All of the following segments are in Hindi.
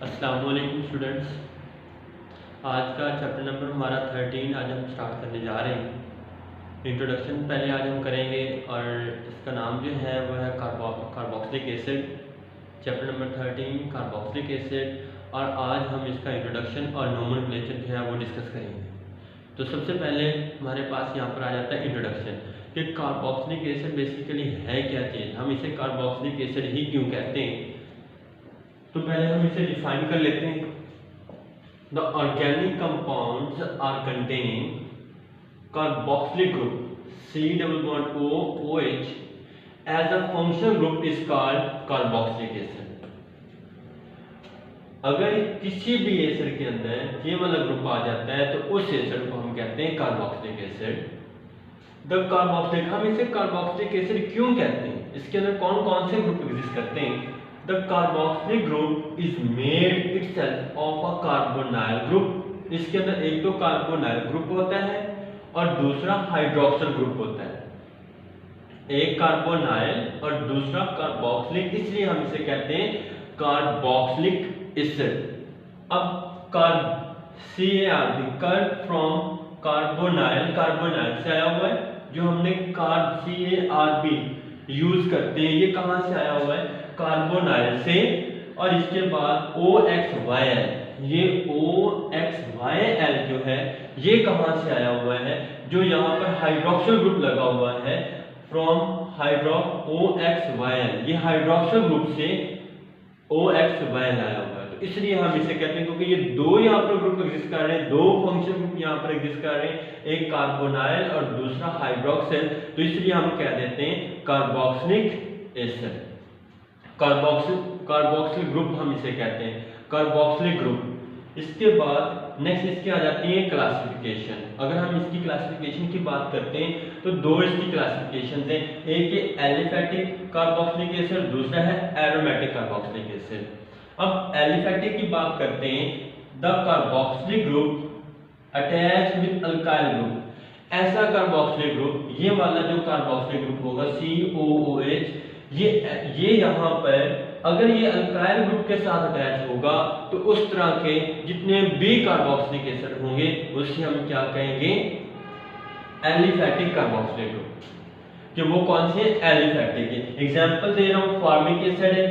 अस्सलाम वालेकुम स्टूडेंट्स। आज का चैप्टर नंबर हमारा 13 आज हम स्टार्ट करने जा रहे हैं। इंट्रोडक्शन पहले आज हम करेंगे और इसका नाम जो है वो है carboxylic acid. Chapter number 13 carboxylic acid, और आज हम इसका इंट्रोडक्शन और नोमेनक्लेचर जो है वो डिस्कस करेंगे। तो सबसे पहले हमारे पास यहाँ पर आ जाता है इंट्रोडक्शन कि कार्बोक्सिलिक एसिड बेसिकली है क्या चीज़, हम इसे कार्बोक्सिलिक एसिड ही क्यों कहते हैं। तो पहले हम इसे डिफाइन कर लेते हैं। The organic compounds are containing carboxylic group COOH as a functional group is called carboxylic acid. अगर किसी भी एसिड के अंदर ये वाला ग्रुप आ जाता है तो उस एसिड को हम कहते हैं कार्बोक्सिलिक एसिड। द कार्बोक्सिलिक, हम इसे कार्बोक्सिलिक एसिड क्यों कहते हैं, इसके अंदर कौन कौन से ग्रुप एग्जिस्ट करते हैं। The carboxylic group is made itself of a carbonyl group। इसके अंदर एक तो कार्बोनाइल ग्रुप होता है और दूसरा हाइड्रोक्सिल ग्रुप होता है। एक कार्बोनाइल और दूसरा कार्बोक्सिलिक, इसलिए हम इसे कहते हैं कार्बोक्सिलिक एसिड। अब कार्ब फ्रॉम कार्बोनाइल, कार्बोनाइल से आया हुआ है। जो हमने CARB यूज करते हैं, ये कहां से आया हुआ है, कार्बोनाइल से। और इसके बाद OXYL, ये OXYL जो है ये कहां से आया हुआ है, जो यहाँ पर हाइड्रोक्सिल ग्रुप लगा हुआ है फ्रॉम OXYL, ये हाइड्रोक्सिल ग्रुप से OXYL आया हुआ है। तो इसलिए हम इसे कहते हैं क्योंकि ये दो यहाँ पर ग्रुप एग्जिस्ट कर रहे हैं, दो फंक्शन ग्रुप यहाँ पर एग्जिस्ट कर रहे हैं, एक कार्बोनाइल और दूसरा हाइड्रोक्सिल। तो इसलिए हम कह देते हैं कार्बोक्सिलिक एसिड, कार्बोक्सिल ग्रुप हम इसे कहते हैं, कार्बोक्सिलिक ग्रुप। इसके बाद नेक्स्ट इसके आ जाती है क्लासिफिकेशन। अगर हम इसकी क्लासिफिकेशन की बात करते हैं तो दो इसकी क्लासिफिकेशन है, एक है एलिफैटिक कार्बोक्सिलिक एसिड, दूसरा है एरोमेटिक कार्बोक्सिलिक एसिड। अब एलिफैटिक की बात करते हैं, the carboxylic group attach with alkyl group. ऐसा कार्बोक्सिलिक ग्रुप, ये वाला जो कार्बोक्सिलिक ग्रुप होगा COOH, ये यहाँ पर अगर ये अल्काइल ग्रुप के साथ अटैच होगा तो उस तरह के जितने भी कार्बोक्सिलिक एसिड होंगे उसे हम क्या कहेंगे, एलिफैटिक कार्बोक्सिलिक ग्रुप। कि वो कौन से एलिफैटिक है। एग्जांपल दे रहा हूँ, फॉर्मिक एसिड है,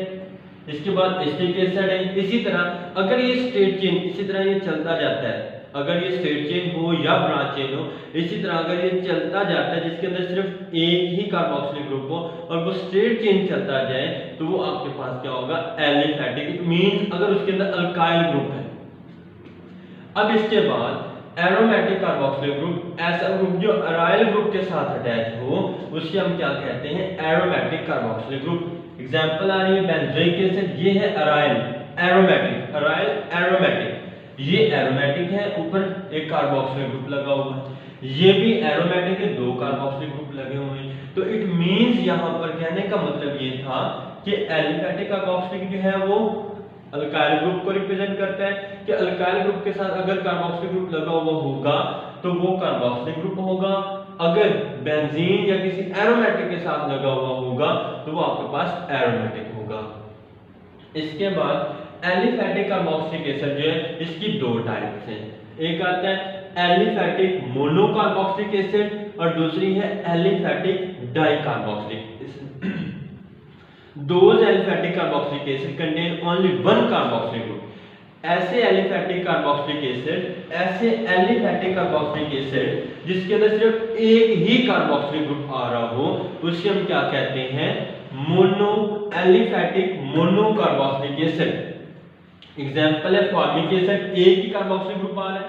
इसके बाद एसिटिक एसिड है। इसी तरह अगर ये स्ट्रेट चेन इसी तरह ये चलता जाता है, अगर ये स्ट्रेट चेन हो या ब्रांच चेन हो, इसी तरह अगर ये चलता जाता है जिसके अंदर सिर्फ एक ही कार्बोक्सिलिक ग्रुप हो और वो स्ट्रेट चेन चलता जाए तो वो आपके पास क्या होगा, एलिफैटिक। इट मींस अगर उसके अंदर अल्काइल ग्रुप है। अब इसके बाद एरोमेटिक कार्बोक्सिलिक ग्रुप, ऐसा ग्रुप जो अराइल ग्रुप के साथ अटैच हो उसे हम क्या कहते हैं, एरोमेटिक कार्बोक्सिलिक ग्रुप। एग्जांपल आ रही है बेंजोइक एसिड, ये है अराइल एरोमेटिक, अराइल एरोमेटिक, ये एरोमेटिक है, ऊपर एक कार्बोक्सिलिक ग्रुप लगा हुआ है। ये भी एरोमेटिक है, दो कार्बोक्सिलिक ग्रुप लगे हुए हैं। तो इट मींस यहाँ पर कहने का मतलब ये था कि एलिफैटिक कार्बोक्सिलिक जो है वो अल्काइल ग्रुप को रिप्रेजेंट करता है, कि अल्काइल ग्रुप के साथ अगर कार्बोक्सिलिक ग्रुप लगा हुआ होगा तो वो कार्बोक्सिलिक ग्रुप होगा। अगर बेंजीन या किसी एरोमेटिक के साथ लगा हुआ होगा तो वो आपके पास एरोमेटिक होगा। इसके बाद एलिफैटिक कार्बोक्सिलिक एसिड जो है इसकी दो टाइप्स हैं। एक आता है एलिफैटिक मोनोकार्बोक्सिलिक एसिड और दूसरी है aliphatic dicarboxylic acid. Those aliphatic carboxylic acid contain only one carboxylic group। ऐसे एलिफैटिक कार्बोक्सिलिक एसिड, ऐसे एलिफैटिक कार्बोक्सिलिक एसिड जिसके अंदर सिर्फ एक ही कार्बोक्सिलिक ग्रुप आ रहा हो उसे हम क्या कहते हैं, mono aliphatic monocarboxylic acid. Example है फॉर्मिक एसिड, एक ही कार्बोक्सिलिक ग्रुप आ रहा है,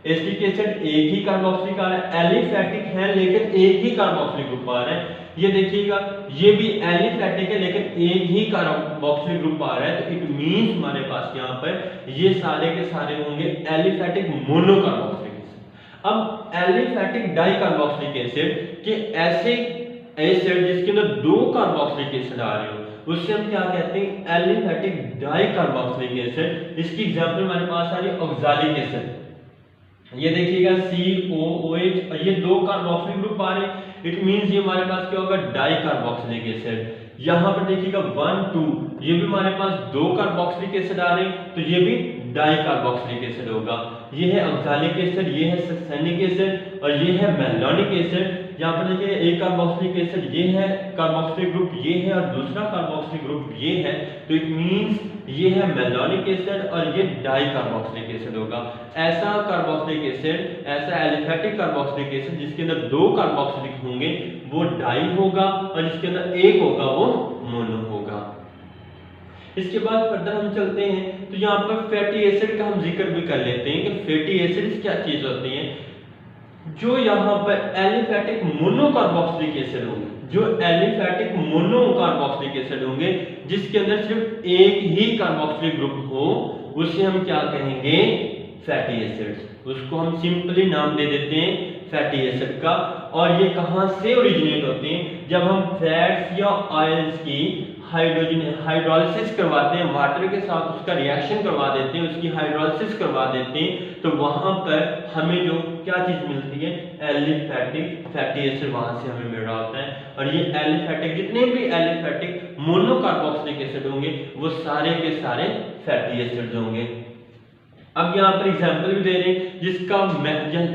एसिटिक एसिड एक ही कार्बोक्सिलिक आ रहा है, एलिफैटिक है लेकिन एक ही कार्बोक्सिलिक ग्रुप आ रहा है। ये देखिएगा ये भी एलिफैटिक है लेकिन एक ही कार्बोक्सिलिक ग्रुप आ रहा है। तो इट मींस हमारे पास यहाँ पर ये सारे के सारे होंगे एलिफैटिक मोनोकार्बोक्सिलिक एसिड। अब एलिफैटिक डाइकार्बोक्सिलिक एसिड के ऐसे एसिड जिसके अंदर दो कार्बोक्सिलिक एसिड आ रहे हो उससे हम क्या कहते हैं, एलिफैटिक डाइकार्बोक्सिलिक एसिड। इसकी एग्जांपल हमारे पास आ रही है ऑक्सैलिक एसिड, ये देखिएगा COOH और ये दो कार्बोक्सिलिक ग्रुप आ रहे हैं। इट मींस ये हमारे पास क्या होगा, डाई कार्बोक्सिलिक एसिड। यहाँ पर देखिएगा 1 2 ये भी हमारे पास 2 कार्बोक्सिलिक एसिड आ रहे हैं, तो ये भी डाई कार्बोक्सिलिक एसिड होगा। ये है ऑक्सैलिक एसिड, ये है सक्सेनिक एसिड और ये है मैलोनिक एसिड। यहाँ पर देखिए एक कार्बोक्सिलिक एसिड ये है कार्बोक्सिलिक ग्रुप ये है और दूसरा कार्बोक्सिलिक ग्रुप ये है, तो इट मींस ये है मैलोनिक एसिड और ये डाई कार्बोक्सिलिक एसिड होगा। ऐसा कार्बोक्सिलिक एसिड, ऐसा एलिफैटिक कार्बोक्सिलिक एसिड जिसके अंदर 2 कार्बोक्सिलिक होंगे वो डाई होगा और जिसके अंदर एक होगा वो मोनो होगा। इसके बाद फर्दर हम चलते हैं तो यहाँ पर फैटी एसिड का हम जिक्र भी कर लेते हैं कि फैटी एसिड्स क्या चीज होती हैं। जो यहाँ पर एलिफैटिक मोनोकार्बोक्सिलिक एसिड होंगे, जो एलिफैटिक मोनोकार्बोक्सिलिक एसिड होंगे जिसके अंदर सिर्फ एक ही कार्बोक्सिलिक ग्रुप हो, उसे हम क्या कहेंगे, फैटी एसिड्स। उसको हम सिंपली नाम दे देते हैं फैटी एसिड का। और ये कहाँ से ओरिजिनेट होते हैं, जब हम फैट्स या ऑयल्स की हाइड्रोलिसिस करवाते हैं, वाटर के साथ उसका रिएक्शन करवा देते हैं, उसकी हाइड्रोलिसिस करवा देते हैं, तो वहां पर हमें जो क्या चीज मिलती है, एलिफैटिक फैटी एसिड वहां से हमें मिल रहा होता है। और ये एलिफैटिक जितने भी एलिफैटिक मोनोकार्बोक्सिलिक एसिड होंगे वो सारे के सारे फैटी एसिड्स होंगे। अब यहाँ पर एग्जांपल भी दे रहे हैं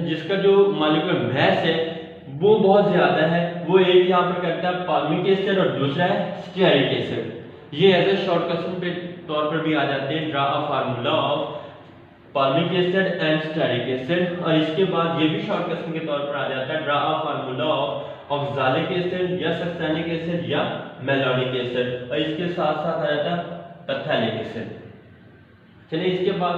जिसका जो मॉलिक्यूलर मास है वो बहुत ज्यादा है। वो एक यहाँ पर करता है पाल्मिक एसिड और दूसरा है स्टेरिक एसिड। ये एज ए शॉर्ट क्वेश्चन पे तौर पर भी आ जाते हैं, draw a formula of palmitic acid and stearic acid. और इसके बाद ये भी शॉर्ट क्वेश्चन के तौर पर आ जाता है, draw a formula of oxalic acid या सक्सेनिक एसिड या मैलोनिक एसिड। और इसके साथ साथ आ जाता है पैथेलिक एसिड। चलिए इसके बाद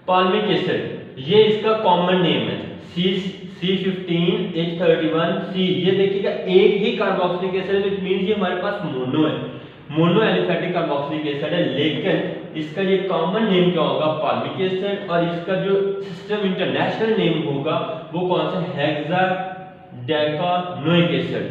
पाल्मिक एसिड, ये इसका कॉमन नेम है C15H31C। ये देखिएगा एक ही कार्बोक्सिलिक एसिड है, तो मींस ये हमारे पास मोनो है, मोनो एलिफैटिक कार्बोक्सिलिक एसिड है। लेकिन इसका ये कॉमन नेम क्या होगा, पाल्मिक एसिड। और इसका जो सिस्टम इंटरनेशनल नेम होगा वो कौन सा, हेक्साडेकानोइक एसिड,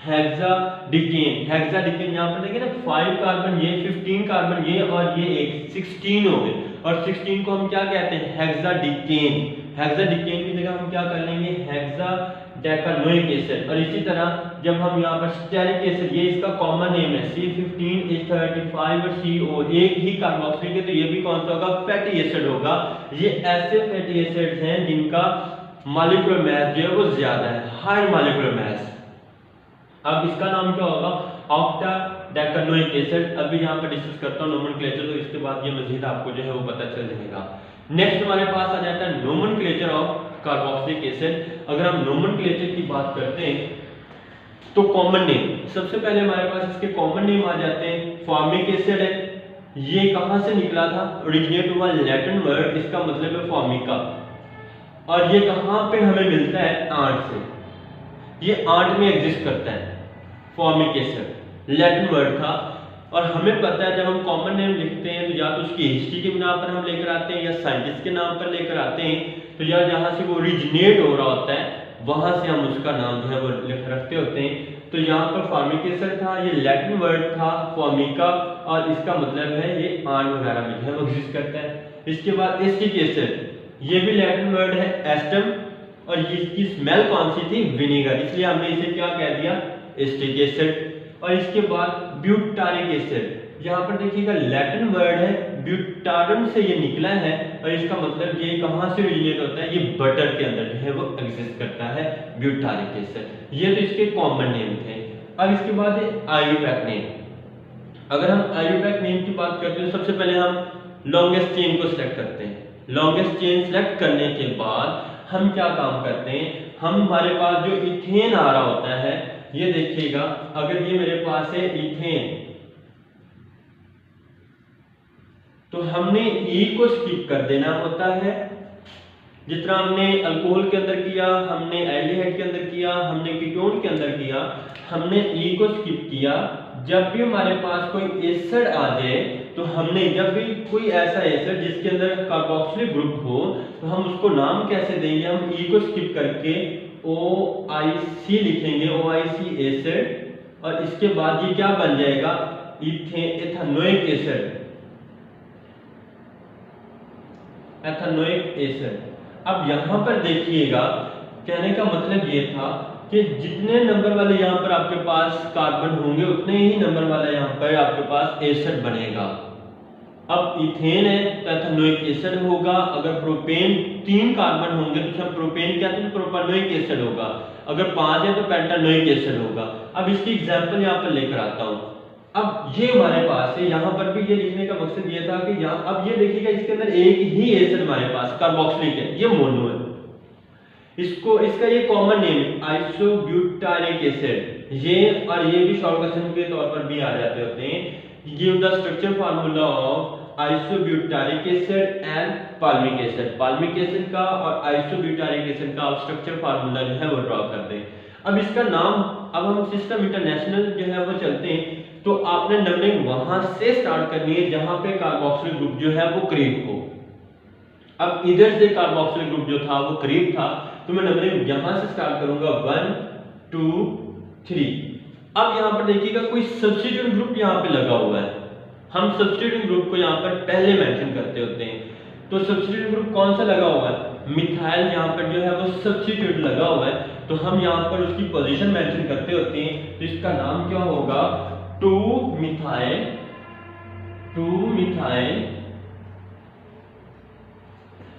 हेक्साडिकेन। हेक्साडिकेन यहाँ पर देखिए ना 5 कार्बन ये, 15 कार्बन ये और ये एक 16 हो गए। और 16 को हम क्या कहते हैं, हेक्साडिकेन। हेक्साडिकेन की जगह हम क्या कर लेंगे, हेक्साडेकानोइक एसिड। और इसी तरह जब हम यहाँ पर स्टेरिक एसिड, ये इसका कॉमन नेम है C15H35 और CO, एक ही कार्बोक्सिलिक है, तो ये भी कौन सा होगा, फैटी एसिड होगा। ये ऐसे फैटी एसिड्स हैं जिनका मॉलिक्यूलर मास जो है वो ज्यादा है, हाई मॉलिक्यूलर मास। अब इसका नाम क्या होगा, ऑक्टाडेकानोइक एसिड। अभी यहाँ पर डिस्कस करता हूँ नोमेनक्लेचर, तो इसके बाद ये मजीद आपको जो है वो पता चल जाएगा। नेक्स्ट हमारे पास आ जाता है नोमेनक्लेचर ऑफ कार्बोक्सिलिक एसिड। अगर हम नोमेनक्लेचर की बात करते हैं तो कॉमन नेम, सबसे पहले हमारे पास इसके कॉमन नेम आ जाते हैं। फॉर्मिक एसिड है, ये कहाँ से निकला था, ओरिजिनेट हुआ लैटिन वर्ड, इसका मतलब है फॉर्मिका। और ये कहाँ पे हमें मिलता है, आंट से, ये आंट में एग्जिस्ट करता है फॉर्मिक एसिड, लैटिन वर्ड था। और हमें पता है जब हम कॉमन नेम लिखते हैं तो या तो उसकी हिस्ट्री के बिना पर हम लेकर आते हैं या साइंटिस्ट के नाम पर लेकर आते हैं, तो या जहाँ से वो ओरिजिनेट हो रहा होता है वहां से हम उसका नाम जो है वो रखते होते हैं। तो यहाँ पर फॉर्मिक एसिड था, ये लैटिन वर्ड था फॉर्मिका, और इसका मतलब है ये आंट वगैरह में जो है वो एग्जिस्ट करता है। इसके बाद एसिटिक एसिड, ये भी लैटिन वर्ड है एस्टम, और इसकी स्मेल कौन सी थी, विनेगर, इसलिए हमने इसे क्या कह दिया, एसिटिक एसिड। और इसके बाद ब्यूटारिक एसिड, यहाँ पर देखिएगा लैटिन वर्ड है, ब्यूटारम से ये निकला है, और इसका मतलब ये कहाँ से ओरिजिनेट होता है, ये बटर के अंदर जो है वो एग्जिस्ट करता है ब्यूटारिक एसिड। ये तो इसके कॉमन नेम थे। अब इसके बाद है आयोपैक नेम। अगर हम आयोपैक नेम की बात करते हैं, सबसे पहले हम लॉन्गेस्ट चेन को सिलेक्ट करते हैं। लॉन्गेस्ट चेन सिलेक्ट करने के बाद हम क्या काम करते हैं, हम हमारे पास जो इथेन आ रहा होता है, ये देखिएगा अगर ये मेरे पास है इथेन, तो हमने ई को स्किप कर देना होता है। जिस तरह हमने अल्कोहल के अंदर किया, हमने एल्डिहाइड के अंदर किया, हमने कीटोन के अंदर किया, हमने ई को स्किप किया। जब भी हमारे पास कोई एसिड आ जाए, तो हमने जब भी कोई ऐसा एसिड जिसके अंदर कार्बोक्सिलिक ग्रुप हो, तो हम उसको नाम कैसे देंगे, हम ई को स्किप करके OIC लिखेंगे, OIC एसिड, और इसके बाद ये क्या बन जाएगा, एथेनोइक एसिड, एथेनोइक एसिड। अब यहां पर देखिएगा, कहने का मतलब ये था कि जितने नंबर वाले यहाँ पर आपके पास कार्बन होंगे उतने ही नंबर वाला यहाँ पर आपके पास एसिड बनेगा। अब इथेन है तो एथेनोइक एसिड होगा। अगर प्रोपेन 3 कार्बन होंगे तो सब प्रोपेन क्या है, प्रोपेनोइक एसिड होगा। अगर 5 है तो पेंटानोइक एसिड होगा। अब इसकी एग्जांपल यहाँ पर लेकर आता हूँ। अब ये हमारे पास है, यहाँ पर भी ये लिखने का मकसद ये था कि यहाँ अब ये देखिएगा इसके अंदर एक ही एसिड हमारे पास कार्बोक्सिलिक है, ये मोनो है। इसको इसका ये कॉमन नेम है आइसोब्यूटारिक एसिड। ये और ये भी शॉर्ट क्वेश्चन के तौर पर भी आ जाते होते हैं। Give the structure formula of isobutyric acid and palmitic acid. Palmitic acid का और आइसोब्यूटारिक एसिड का आप स्ट्रक्चर फार्मूला जो है वो ड्रॉ कर दें। अब इसका नाम, अब हम सिस्टम इंटरनेशनल जो है वो चलते हैं तो आपने नंबरिंग वहां से स्टार्ट करनी है जहां पे कार्बोक्सिलिक ग्रुप जो है वो करीब हो। अब इधर से कार्बोक्सिलिक ग्रुप जो था वो करीब था तो मैं नंबरिंग यहां से स्टार्ट करूंगा 1 2 3। अब यहां पर देखिएगा कोई सब्स्टिट्यूएंट ग्रुप यहां पे लगा हुआ है। हम सब्स्टिट्यूएंट ग्रुप को यहां पर पहले मेंशन करते होते हैं। तो सब्स्टिट्यूएंट ग्रुप कौन सा लगा हुआ है, मिथाइल यहां पर जो है वो सब्स्टिट्यूट लगा हुआ है। तो हम यहां पर उसकी पोजीशन मेंशन करते होते हैं। तो इसका नाम क्या होगा, 2 मिथाइल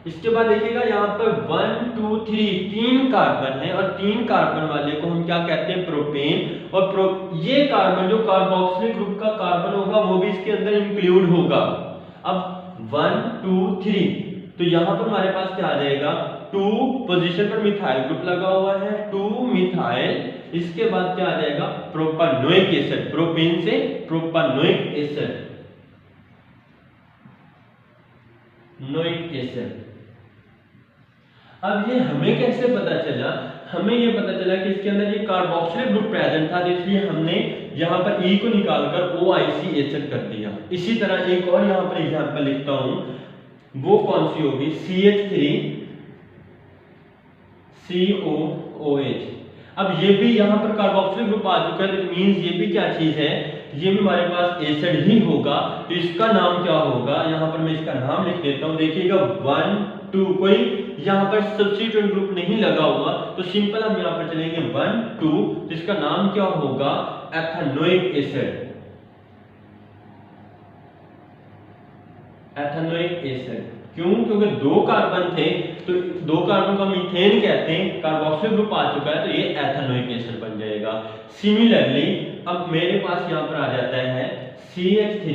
इसके बाद देखिएगा यहाँ पर 1 2 3 3 कार्बन है और 3 कार्बन वाले को हम क्या कहते हैं, प्रोपेन। और ये कार्बन जो कार्बोक्सिलिक ग्रुप का कार्बन होगा वो भी इसके अंदर इंक्लूड होगा। अब 1 2 3 तो यहाँ पर हमारे पास क्या आ जाएगा, 2 पोजीशन पर मिथाइल ग्रुप लगा हुआ है, 2 मिथाइल। इसके बाद क्या आ जाएगा, प्रोपानोइक एसिड, प्रोपेन से प्रोपानोइक एसिड, नोइक एसिड। अब ये हमें कैसे पता चला, हमें ये पता चला कि इसके अंदर ये कार्बोक्सिलिक ग्रुप प्रेजेंट था, तो इसलिए हमने यहाँ पर E को निकालकर OIC एसिड कर दिया। इसी तरह एक और यहाँ पर एग्जांपल लिखता हूँ, वो कौन सी होगी, CH3COOH। अब ये भी यहाँ पर कार्बोक्सिलिक ग्रुप आ चुका है, तो मींस ये भी क्या चीज है, ये भी हमारे पास एसिड ही होगा। तो इसका नाम क्या होगा, यहाँ पर मैं इसका नाम लिख देता हूँ। देखिएगा 1 2 कोई यहाँ पर सब्स्टिट्यूएंट ग्रुप नहीं लगा हुआ, तो सिंपल हम यहाँ पर चलेंगे 1 2। तो इसका नाम क्या होगा, एथेनोइक एसिड, एथेनोइक एसिड। क्यों, क्योंकि 2 कार्बन थे तो 2 कार्बन को हम मीथेन कहते हैं, कार्बोक्सिलिक ग्रुप आ चुका है तो ये एथेनोइक एसिड बन जाएगा। सिमिलरली अब मेरे पास यहाँ पर आ जाता है CH3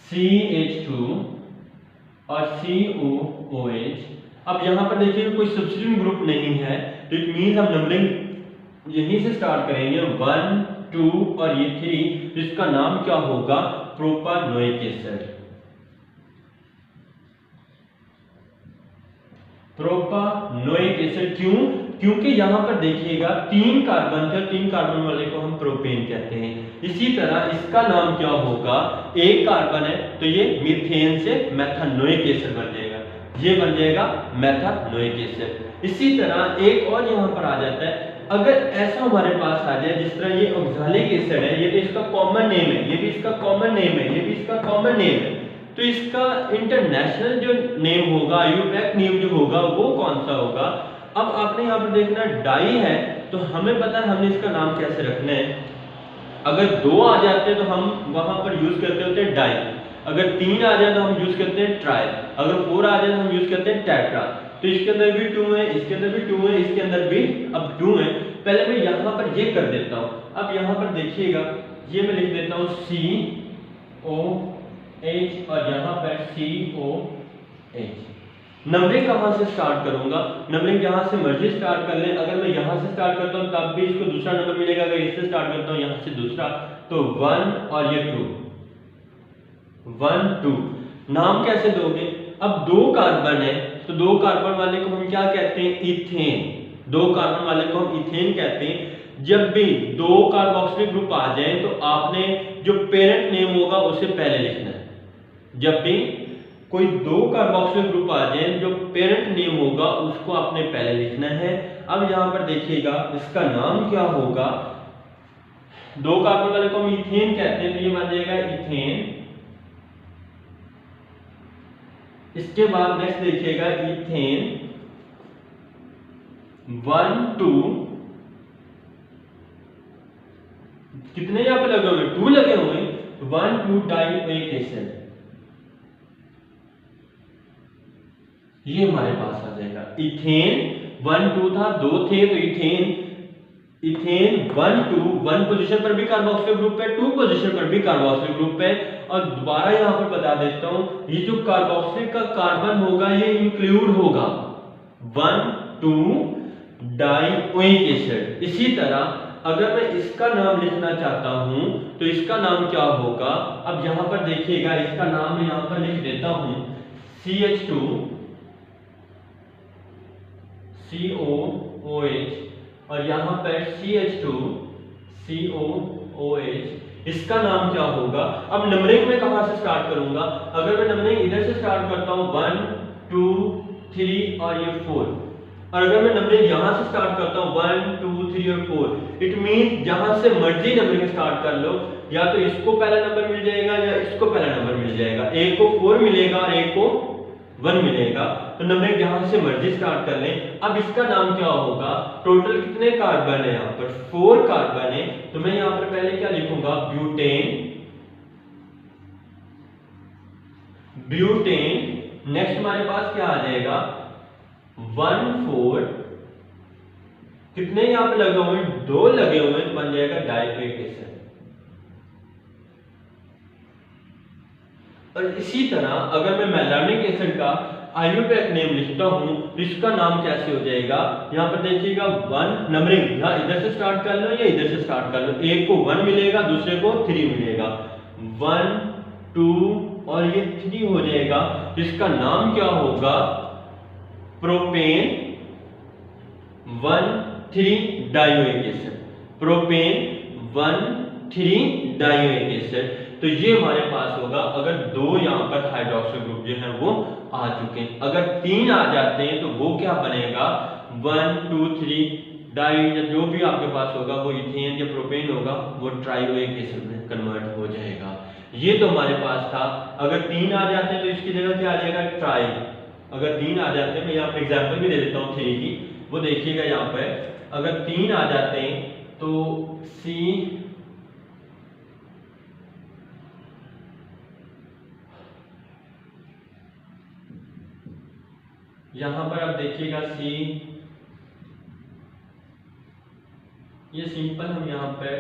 CH2 और COOH। अब यहाँ पर देखिए कोई सब्स्टिट्यूएंट ग्रुप नहीं है, तो इट मींस हम नंबरिंग यहीं से स्टार्ट करेंगे 1 2 और ये 3। इसका नाम क्या होगा, प्रोपानोइक एसिड, प्रोपानोइक एसिड। क्यों, क्योंकि यहाँ पर देखिएगा 3 कार्बन थे, 3 कार्बन वाले को हम प्रोपेन कहते हैं। इसी तरह इसका नाम क्या होगा, 1 कार्बन है तो ये मीथेन से मेथानोइक एसिड बन जाएगा, ये बन जाएगा मेथानोइक एसिड। इसी तरह एक और यहाँ पर आ जाता है, अगर ऐसा हमारे पास आ जाए जिस तरह ये ऑक्सैलिक एसिड है, ये तो इसका कॉमन नेम है, ये भी इसका कॉमन नेम है, ये भी इसका कॉमन नेम है, तो इसका इंटरनेशनल जो नेम होगा, आईयूपैक नेम जो होगा वो कौन सा होगा। अब आपने यहाँ पर देखना डाई है, तो हमें पता है हमने इसका नाम कैसे रखना है। अगर 2 आ जाते हैं तो हम वहां पर यूज करते होते हैं डाई, अगर 3 आ जाए तो हम यूज करते हैं ट्राई, अगर 4 आ जाए तो हम यूज करते हैं टेट्रा। तो इसके अंदर भी 2 है, इसके अंदर भी 2 है, इसके अंदर भी अब 2 है। पहले मैं यहाँ पर ये कर देता हूँ। अब यहाँ पर देखिएगा, ये मैं लिख देता हूँ COH और यहाँ पर COH। नंबरिंग कहाँ से स्टार्ट करूंगा, नंबरिंग यहाँ से मर्जी स्टार्ट कर लें। अगर मैं यहाँ से स्टार्ट करता हूँ तब भी इसको दूसरा नंबर मिलेगा, अगर इससे स्टार्ट करता हूँ यहाँ से दूसरा, तो 1 और ये 2 1 2। नाम कैसे दोगे, अब 2 कार्बन है तो 2 कार्बन वाले को हम क्या कहते हैं, इथेन। 2 कार्बन वाले को हम इथेन कहते हैं। जब भी 2 कार्बोक्सिलिक ग्रुप आ जाए तो आपने जो पेरेंट नेम होगा उसे पहले लिखना है। जब भी कोई 2 कार्बोक्सिलिक ग्रुप आ जाए, जो पेरेंट नेम होगा उसको आपने पहले लिखना है। अब यहाँ पर देखिएगा इसका नाम क्या होगा, 2 कार्बन वाले को हम इथेन कहते हैं तो ये बन जाएगा इथेन। इसके बाद नेक्स्ट देखिएगा इथेन 1 2 कितने यहां पे लगे हुए 2 लगे हुए 1 2 डाइओइक एसिड, ये हमारे पास आ जाएगा। इथेन 1 2 था, 2 थे, तो इथेन 1 2 1 पोजीशन पर भी कार्बोक्सिल ग्रुप है, 2 पोजीशन पर भी कार्बोक्सिल ग्रुप है। और दोबारा यहां पर बता देता हूं, ये जो कार्बोक्सिल का कार्बन होगा ये इंक्लूड होगा 1 2 डाइओइक एसिड। इसी तरह अगर मैं इसका नाम लिखना चाहता हूं तो इसका नाम क्या होगा, अब यहां पर देखिएगा, इसका नाम मैं यहां पर लिख देता हूं CH2 COOH और यहां पर CH2 COOH, इसका नाम क्या होगा। अब नंबरिंग में कहां से स्टार्ट करूंगा, अगर मैं नंबरिंग इधर से स्टार्ट करता हूं 1 2 3 और ये 4, और अगर मैं नंबरिंग यहां से स्टार्ट करता हूं 1 2 3 और 4, इट मींस जहां से मर्जी नंबरिंग स्टार्ट कर लो, या तो इसको पहला नंबर मिल जाएगा या इसको पहला नंबर मिल जाएगा, एक को 4 मिलेगा और एक को 1 मिलेगा, तो नंबरिंग जहां से मर्जी स्टार्ट कर लें। अब इसका नाम क्या होगा, टोटल कितने कार्बन है, यहां पर 4 कार्बन है, तो मैं यहां पर पहले क्या लिखूंगा, ब्यूटेन। नेक्स्ट हमारे पास क्या आ जाएगा 1 4, कितने यहां पे लगे हुए 2 लगे हुए, तो बन जाएगा डाइओइक एसिड। और इसी तरह अगर मैं मेलानिक एसिड का आईयूपैक नेम लिखता हूं तो इसका नाम कैसे हो जाएगा, यहां पर देखिएगा 1 नंबरिंग यहां इधर से स्टार्ट कर लो या इधर से स्टार्ट कर लो, एक को 1 मिलेगा, दूसरे को 3 मिलेगा, 1 2 और ये 3 हो जाएगा, तो इसका नाम क्या होगा, propane 1 3 dioic acid, propane 1 3 dioic acid. तो ये हमारे पास होगा अगर 2 यहां पर हाइड्रोक्सिल ग्रुप जो है वो आ चुके हैं। अगर 3 आ जाते हैं तो वो क्या बनेगा 1 2 3 डाई, या जो भी आपके पास होगा वो इथेन या प्रोपेन होगा, वो ट्राइओइक एसिड में कन्वर्ट हो जाएगा। ये तो हमारे पास था। अगर 3 आ जाते हैं तो इसकी जगह क्या आ जाएगा ट्राई। अगर 3 आ जाते हैं, मैं यहाँ पे एग्जांपल भी दे देता हूँ 3 की, वो देखिएगा यहाँ पे अगर 3 आ जाते हैं तो C यहां पर आप देखिएगा C, ये सिंपल हम यहां पर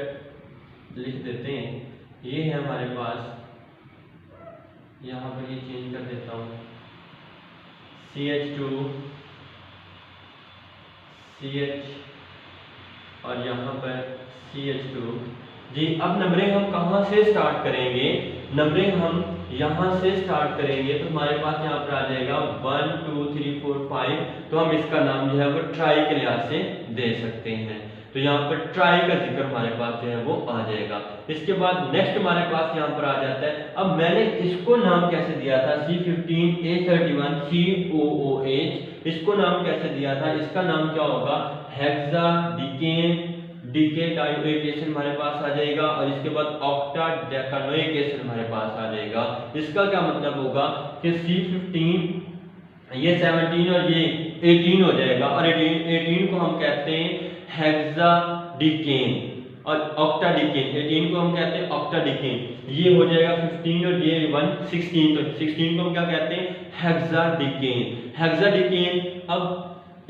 लिख देते हैं, ये है हमारे पास, यहां पर ये चेंज कर देता हूं CH2 CH और यहां पर CH2 जी। अब नंबरिंग हम कहां से स्टार्ट करेंगे, नंबरिंग हम यहां से स्टार्ट करेंगे तो हमारे पास यहां पर आ जाएगा 1 2 3 4 5, तो हम इसका नाम जो है वो ट्राई के लिहाज से दे सकते हैं। तो यहाँ पर ट्राई का जिक्र हमारे पास जो है वो आ जाएगा। इसके बाद नेक्स्ट हमारे पास यहाँ पर आ जाता है, अब मैंने इसको नाम कैसे दिया था C15A31 COOH, इसको नाम कैसे दिया था, इसका नाम क्या होगा हेक्साडिकेन डीके डाइओइक एसिड हमारे पास आ जाएगा, और इसके बाद ऑक्टा डेकानोइक एसिड हमारे पास आ जाएगा। इसका क्या मतलब होगा कि C15 ये 17 और ये 18 हो जाएगा, और 18 को हम कहते हैं हेक्साडिकेन और ऑक्टाडिकेन, 18 को हम कहते हैं ऑक्टाडिकेन। ये हो जाएगा 15 और ये 1 16, तो 16 को हम क्या कहते हैं हेक्साडिकेन। हेक्साडिकेन, अब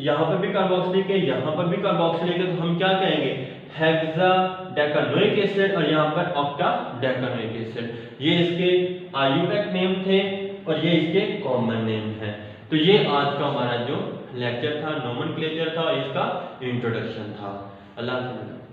यहाँ पर भी कार्बोक्सिलिक है, यहाँ पर भी कार्बोक्सिलिक है, तो हम क्या कहेंगे हेक्साडेकानोइक एसिड, और यहाँ पर ऑक्टाडेकानोइक एसिड। ये इसके आईयूपैक नेम थे और ये इसके कॉमन नेम है। तो ये आज का हमारा जो लेक्चर था नोमेनक्लेचर था और इसका इंट्रोडक्शन था। अल्लाह हाफ़िज़।